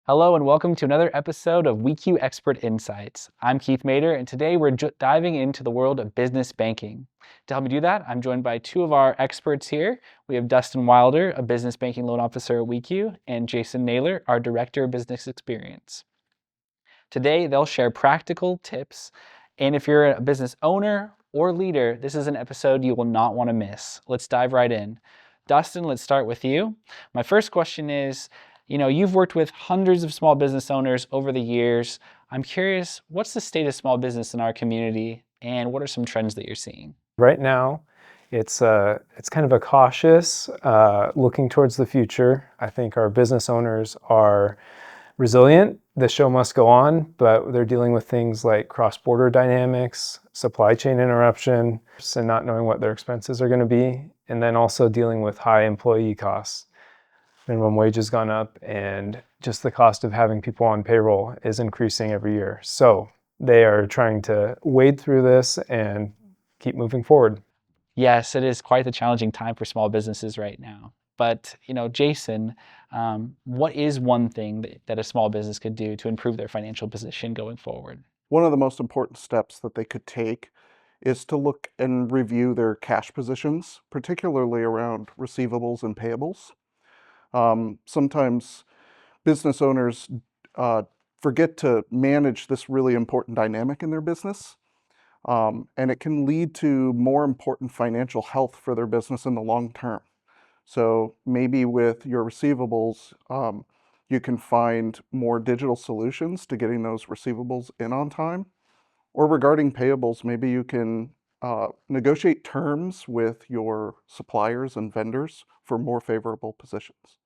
Hello and welcome to another episode of WECU Expert Insights. I'm Keith Mader, and today we're diving into the world of business banking. To help me do that, I'm joined by two of our experts here. We have Dustin Wilder, a business banking loan officer at WECU, and Jason Naylor, our director of business experience. Today, they'll share practical tips, and if you're a business owner or leader, this is an episode you will not want to miss. Let's dive right in. Dustin, let's start with you. My first question is, you've worked with hundreds of small business owners over the years. I'm curious, what's the state of small business in our community, and what are some trends that you're seeing? Right now, it's kind of a cautious looking towards the future. I think our business owners are resilient. The show must go on, but they're dealing with things like cross-border dynamics, supply chain interruption, and not knowing what their expenses are going to be, and then also dealing with high employee costs. Minimum wage has gone up, and just the cost of having people on payroll is increasing every year. So they are trying to wade through this and keep moving forward. Yes, it is quite the challenging time for small businesses right now. But, Jason, what is one thing that a small business could do to improve their financial position going forward? One of the most important steps that they could take is to look and review their cash positions, particularly around receivables and payables. Sometimes business owners forget to manage this really important dynamic in their business, and it can lead to more important financial health for their business in the long term. So maybe with your receivables, you can find more digital solutions to getting those receivables in on time. Or regarding payables, maybe you can negotiate terms with your suppliers and vendors for more favorable positions.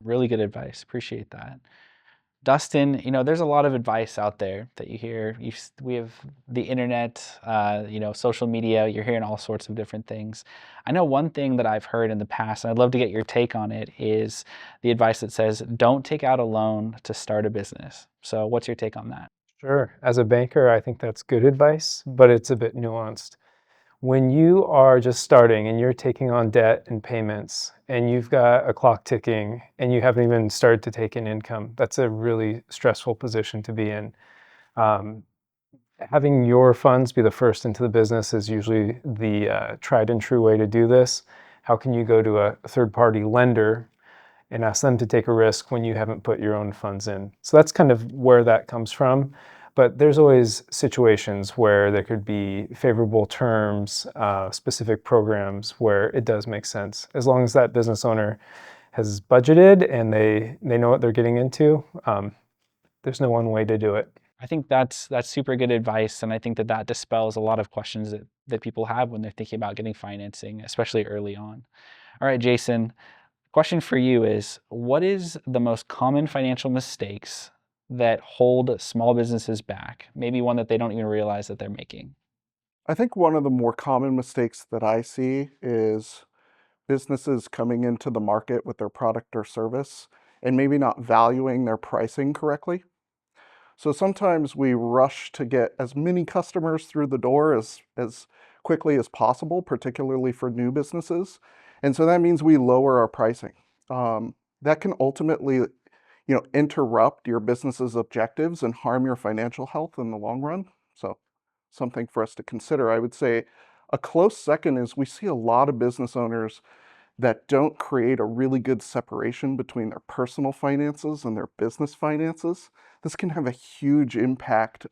Really good advice. Appreciate that. Dustin, there's a lot of advice out there that you hear. We have the internet, social media. You're hearing all sorts of different things. I know one thing that I've heard in the past, and I'd love to get your take on it, is the advice that says, don't take out a loan to start a business. So what's your take on that? Sure. As a banker, I think that's good advice, but it's a bit nuanced. When you are just starting and you're taking on debt and payments and you've got a clock ticking and you haven't even started to take in income, that's a really stressful position to be in. Having your funds be the first into the business is usually the tried and true way to do this. How can you go to a third-party lender and ask them to take a risk when you haven't put your own funds in? So that's kind of where that comes from. But there's always situations where there could be favorable terms, specific programs where it does make sense. As long as that business owner has budgeted and they know what they're getting into, there's no one way to do it. I think that's super good advice, and I think that dispels a lot of questions that people have when they're thinking about getting financing, especially early on. All right, Jason, question for you is, what is the most common financial mistakes that hold small businesses back? Maybe one that they don't even realize that they're making. I think one of the more common mistakes that I see is businesses coming into the market with their product or service and maybe not valuing their pricing correctly. So sometimes we rush to get as many customers through the door as quickly as possible, particularly for new businesses. And so that means we lower our pricing. That can ultimately, interrupt your business's objectives and harm your financial health in the long run. So something for us to consider. I would say a close second is we see a lot of business owners that don't create a really good separation between their personal finances and their business finances. This can have a huge impact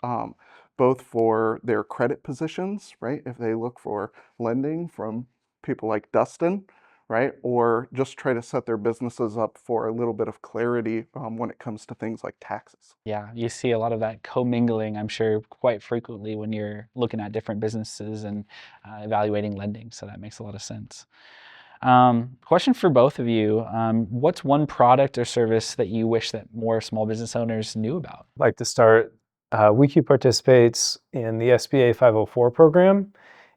both for their credit positions, right? If they look for lending from people like Dustin, right? Or just try to set their businesses up for a little bit of clarity when it comes to things like taxes. Yeah, you see a lot of that commingling, I'm sure, quite frequently when you're looking at different businesses and evaluating lending. So that makes a lot of sense. Question for both of you. What's one product or service that you wish that more small business owners knew about? I'd like to start. WECU participates in the SBA 504 program.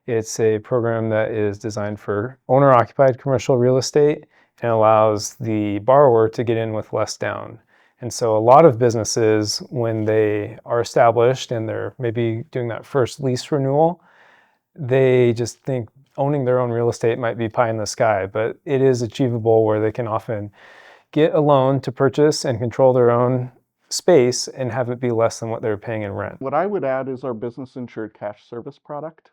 It's a program that is designed for owner-occupied commercial real estate and allows the borrower to get in with less down. And so a lot of businesses, when they are established and they're maybe doing that first lease renewal, they just think owning their own real estate might be pie in the sky, but it is achievable where they can often get a loan to purchase and control their own space and have it be less than what they're paying in rent. What I would add is our business insured cash service product.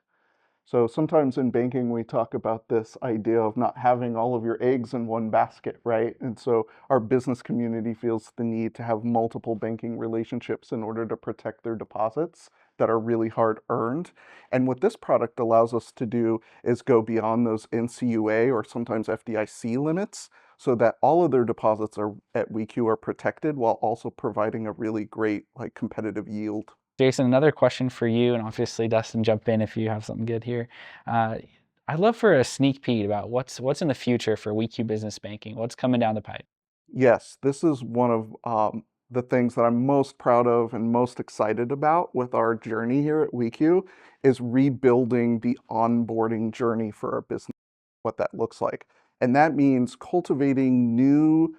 So sometimes in banking, we talk about this idea of not having all of your eggs in one basket, right? And so our business community feels the need to have multiple banking relationships in order to protect their deposits that are really hard earned. And what this product allows us to do is go beyond those NCUA or sometimes FDIC limits so that all of their deposits are at WECU are protected while also providing a really great competitive yield. Jason, another question for you, and obviously Dustin, jump in if you have something good here. I'd love for a sneak peek about what's in the future for WECU Business Banking. What's coming down the pipe? Yes, this is one of the things that I'm most proud of and most excited about with our journey here at WECU is rebuilding the onboarding journey for our business, what that looks like. And that means cultivating new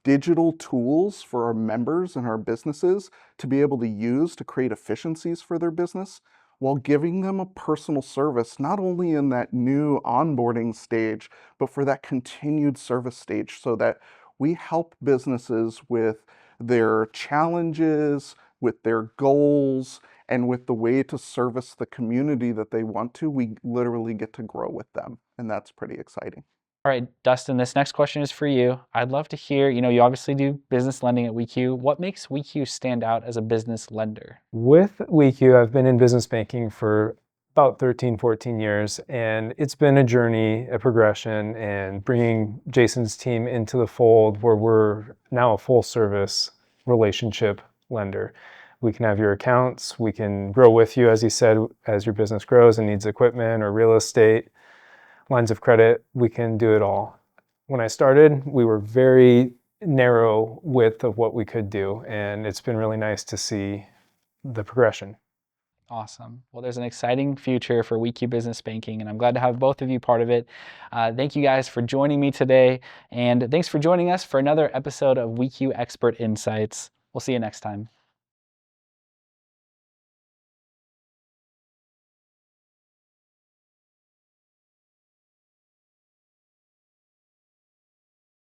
digital tools for our members and our businesses to be able to use to create efficiencies for their business while giving them a personal service, not only in that new onboarding stage, but for that continued service stage so that we help businesses with their challenges, with their goals, and with the way to service the community that they want to. We literally get to grow with them, and that's pretty exciting. All right, Dustin, this next question is for you. I'd love to hear, you obviously do business lending at WECU. What makes WECU stand out as a business lender? With WECU, I've been in business banking for about 13, 14 years, and it's been a journey, a progression, and bringing Jason's team into the fold where we're now a full service relationship lender. We can have your accounts, we can grow with you, as he said, as your business grows and needs equipment or real estate, lines of credit, we can do it all. When I started, we were very narrow width of what we could do, and it's been really nice to see the progression. Awesome. Well, there's an exciting future for WECU Business Banking, and I'm glad to have both of you part of it. Thank you guys for joining me today, and thanks for joining us for another episode of WECU Expert Insights. We'll see you next time.